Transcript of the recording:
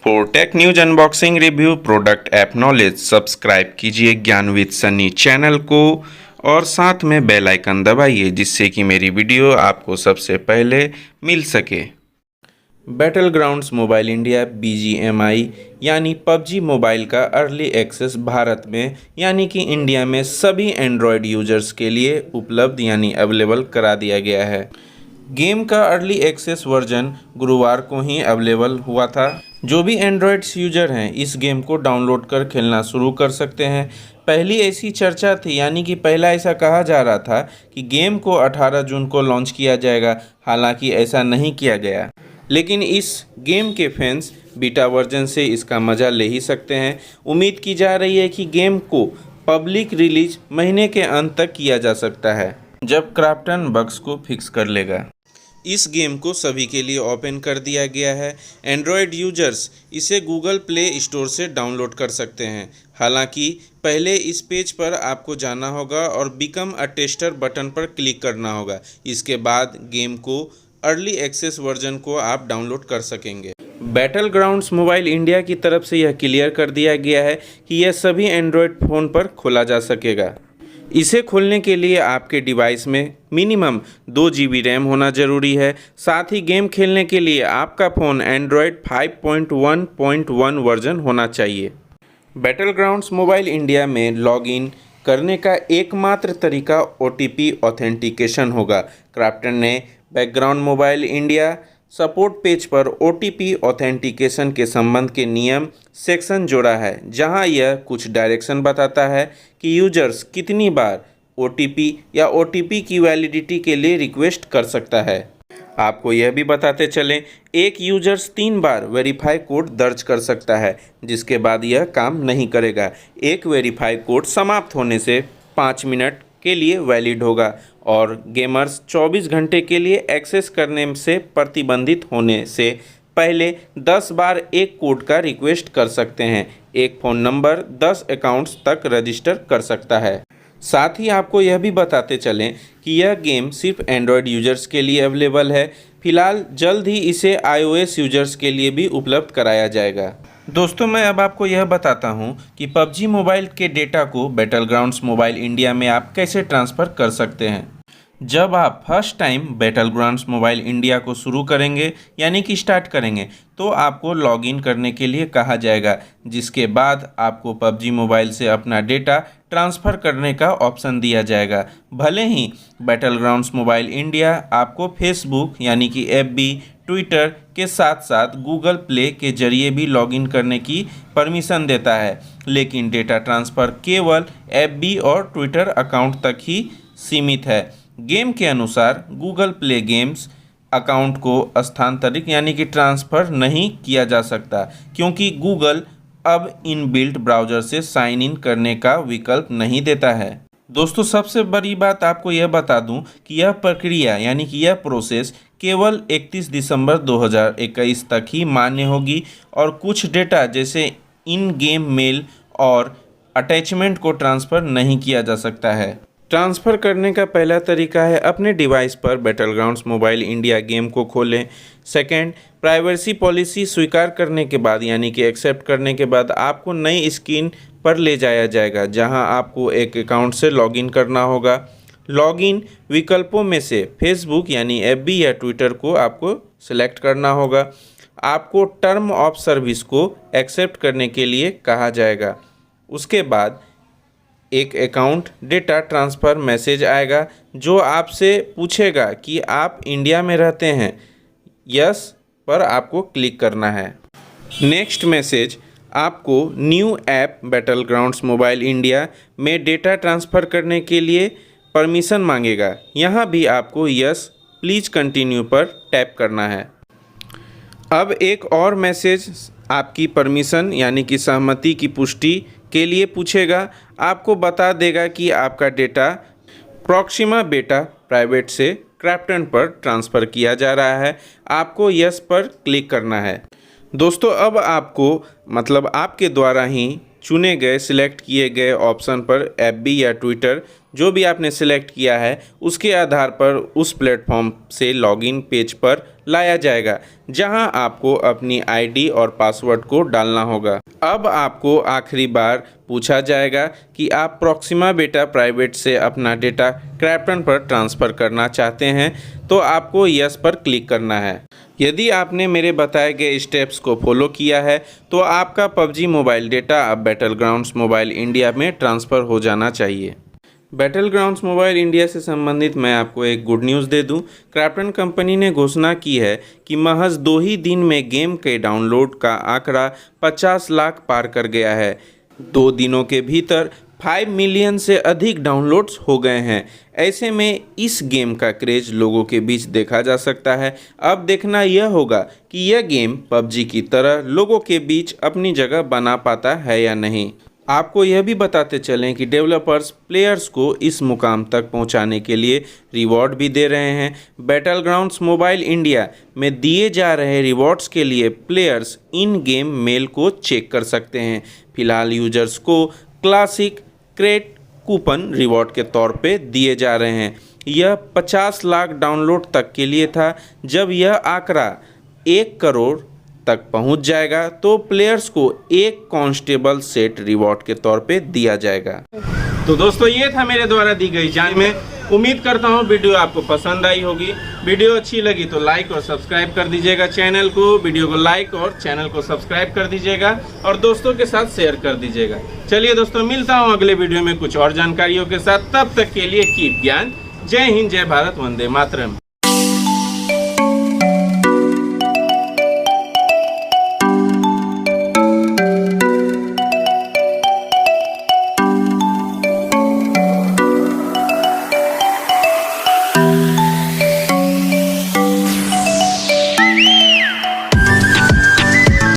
For tech news unboxing review product app knowledge subscribe कीजिए ज्ञान with Sunny channel को और साथ में बेल आइकन दबाइए जिससे कि मेरी वीडियो आपको सबसे पहले मिल सके। Battle grounds mobile India BGMI यानी पबजी मोबाइल का अर्ली एक्सेस भारत में यानी कि इंडिया में सभी एंड्रॉयड यूजर्स के लिए उपलब्ध यानी अवेलेबल करा दिया गया है। गेम का अर्ली एक्सेस वर्जन गुरुवार को ही अवेलेबल हुआ था। जो भी एंड्रॉयड्स यूजर हैं इस गेम को डाउनलोड कर खेलना शुरू कर सकते हैं। पहली ऐसी चर्चा थी यानी कि पहला ऐसा कहा जा रहा था कि गेम को 18 जून को लॉन्च किया जाएगा, हालांकि ऐसा नहीं किया गया। लेकिन इस गेम के फैंस बीटा वर्जन से इसका मज़ा ले ही सकते हैं। उम्मीद की जा रही है कि गेम को पब्लिक रिलीज महीने के अंत तक किया जा सकता है, जब क्राफ्टन बग्स को फिक्स कर लेगा। इस गेम को सभी के लिए ओपन कर दिया गया है। एंड्रॉयड यूजर्स इसे गूगल प्ले स्टोर से डाउनलोड कर सकते हैं। हालांकि पहले इस पेज पर आपको जाना होगा और बिकम अ टेस्टर बटन पर क्लिक करना होगा। इसके बाद गेम को अर्ली एक्सेस वर्जन को आप डाउनलोड कर सकेंगे। बैटल ग्राउंड्स मोबाइल इंडिया की तरफ से यह क्लियर कर दिया गया है कि यह सभी एंड्रॉयड फ़ोन पर खोला जा सकेगा। इसे खोलने के लिए आपके डिवाइस में मिनिमम 2 GB रैम होना ज़रूरी है। साथ ही गेम खेलने के लिए आपका फ़ोन एंड्रॉयड 5.1.1 वर्जन होना चाहिए। बैटल ग्राउंड्स मोबाइल इंडिया में लॉगिन करने का एकमात्र तरीका OTP ऑथेंटिकेशन होगा। क्राफ्टन ने background mobile India support page पर OTP ऑथेंटिकेशन के संबंध के नियम सेक्शन जोड़ा है, जहां यह कुछ डायरेक्शन बताता है कि यूजर्स कितनी बार OTP या OTP की वैलिडिटी के लिए रिक्वेस्ट कर सकता है। आपको यह भी बताते चलें, एक यूजर्स 3 बार वेरीफाई कोड दर्ज कर सकता है, जिसके बाद यह काम नहीं करेगा। एक वेरीफाई कोड समाप्त होने से 5 मिनट के लिए वैलिड होगा और गेमर्स 24 घंटे के लिए एक्सेस करने से प्रतिबंधित होने से पहले 10 बार एक कोड का रिक्वेस्ट कर सकते हैं। एक फ़ोन नंबर 10 अकाउंट्स तक रजिस्टर कर सकता है। साथ ही आपको यह भी बताते चलें कि यह गेम सिर्फ एंड्रॉयड यूजर्स के लिए अवेलेबल है। फिलहाल जल्द ही इसे iOS यूजर्स के लिए भी उपलब्ध कराया जाएगा। दोस्तों, मैं अब आपको यह बताता हूं कि पबजी मोबाइल के डेटा को बैटल ग्राउंड्स मोबाइल इंडिया में आप कैसे ट्रांसफ़र कर सकते हैं। जब आप first time battle grounds mobile India को शुरू करेंगे यानी कि स्टार्ट करेंगे, तो आपको लॉगिन करने के लिए कहा जाएगा, जिसके बाद आपको पबजी मोबाइल से अपना डेटा ट्रांसफ़र करने का ऑप्शन दिया जाएगा। भले ही बैटल ग्राउंड्स मोबाइल इंडिया आपको फेसबुक यानी कि FB, ट्विटर के साथ साथ गूगल प्ले के जरिए भी लॉगिन करने की परमिशन देता है, लेकिन डेटा ट्रांसफ़र केवल FB और ट्विटर अकाउंट तक ही सीमित है। गेम के अनुसार गूगल प्ले गेम्स अकाउंट को स्थानांतरित यानी कि ट्रांसफ़र नहीं किया जा सकता, क्योंकि गूगल अब इनबिल्ट ब्राउज़र से साइन इन करने का विकल्प नहीं देता है। दोस्तों, सबसे बड़ी बात आपको यह बता दूं कि यह प्रक्रिया यानी कि यह प्रोसेस केवल 31 दिसंबर 2021 तक ही मान्य होगी और कुछ डेटा जैसे इन गेम मेल और अटैचमेंट को ट्रांसफ़र नहीं किया जा सकता है। ट्रांसफ़र करने का पहला तरीका है अपने डिवाइस पर battle grounds mobile India game को खोलें। सेकंड, प्राइवेसी पॉलिसी स्वीकार करने के बाद यानी कि एक्सेप्ट करने के बाद आपको नई स्क्रीन पर ले जाया जाएगा, जहां आपको एक अकाउंट से लॉगिन करना होगा। लॉगिन विकल्पों में से फेसबुक यानी FB या ट्विटर को आपको सेलेक्ट करना होगा। आपको टर्म ऑफ सर्विस को एक्सेप्ट करने के लिए कहा जाएगा। उसके बाद एक अकाउंट डेटा ट्रांसफ़र मैसेज आएगा, जो आपसे पूछेगा कि आप इंडिया में रहते हैं। यस पर आपको क्लिक करना है। नेक्स्ट मैसेज आपको new app battle grounds mobile India में डेटा ट्रांसफ़र करने के लिए परमिशन मांगेगा। यहाँ भी आपको यस प्लीज़ कंटिन्यू पर टैप करना है। अब एक और मैसेज आपकी परमिशन यानी कि सहमति की पुष्टि के लिए पूछेगा। आपको बता देगा कि आपका डेटा प्रॉक्सिमा बेटा प्राइवेट से क्राफ्टन पर ट्रांसफ़र किया जा रहा है। आपको यस पर क्लिक करना है। दोस्तों, अब आपको आपके द्वारा ही चुने गए सिलेक्ट किए गए ऑप्शन पर FB या ट्विटर जो भी आपने सिलेक्ट किया है उसके आधार पर उस प्लेटफॉर्म से लॉगिन पेज पर लाया जाएगा, जहां आपको अपनी आईडी और पासवर्ड को डालना होगा। अब आपको आखिरी बार पूछा जाएगा कि आप प्रॉक्सिमा बेटा प्राइवेट से अपना डेटा क्रिप्टन पर ट्रांसफ़र करना चाहते हैं, तो आपको यस पर क्लिक करना है। यदि आपने मेरे बताए गए स्टेप्स को फॉलो किया है तो आपका पबजी मोबाइल डेटा अब बैटलग्राउंड्स मोबाइल इंडिया में ट्रांसफ़र हो जाना चाहिए। बैटलग्राउंड्स मोबाइल इंडिया से संबंधित मैं आपको एक गुड न्यूज़ दे दूं। क्रिप्टन कंपनी ने घोषणा की है कि महज 2 ही दिन में गेम के डाउनलोड का आंकड़ा 50 लाख पार कर गया है। 2 दिनों के भीतर 5 मिलियन से अधिक डाउनलोड्स हो गए हैं। ऐसे में इस गेम का क्रेज लोगों के बीच देखा जा सकता है। अब देखना यह होगा कि यह गेम पबजी की तरह लोगों के बीच अपनी जगह बना पाता है या नहीं। आपको यह भी बताते चलें कि डेवलपर्स प्लेयर्स को इस मुकाम तक पहुंचाने के लिए रिवॉर्ड भी दे रहे हैं। बैटलग्राउंड्स मोबाइल इंडिया में दिए जा रहे रिवॉर्ड्स के लिए प्लेयर्स इन गेम मेल को चेक कर सकते हैं। फिलहाल यूजर्स को क्लासिक क्रेट कूपन रिवॉर्ड के तौर पे दिए जा रहे हैं। यह 50 लाख डाउनलोड तक के लिए था। जब यह आंकड़ा 1 करोड़ तक पहुंच जाएगा तो प्लेयर्स को एक कांस्टेबल सेट रिवॉर्ड के तौर पे दिया जाएगा। तो दोस्तों, ये था मेरे द्वारा दी गई जानकारी। उम्मीद करता हूँ वीडियो आपको पसंद आई होगी। वीडियो अच्छी लगी तो लाइक और सब्सक्राइब कर दीजिएगा चैनल को। वीडियो को लाइक और चैनल को सब्सक्राइब कर दीजिएगा और दोस्तों के साथ शेयर कर दीजिएगा। चलिए दोस्तों, मिलता हूँ अगले वीडियो में कुछ और जानकारियों के साथ। तब तक के लिए कीप ज्ञान। जय हिंद, जय भारत, वंदे मातरम।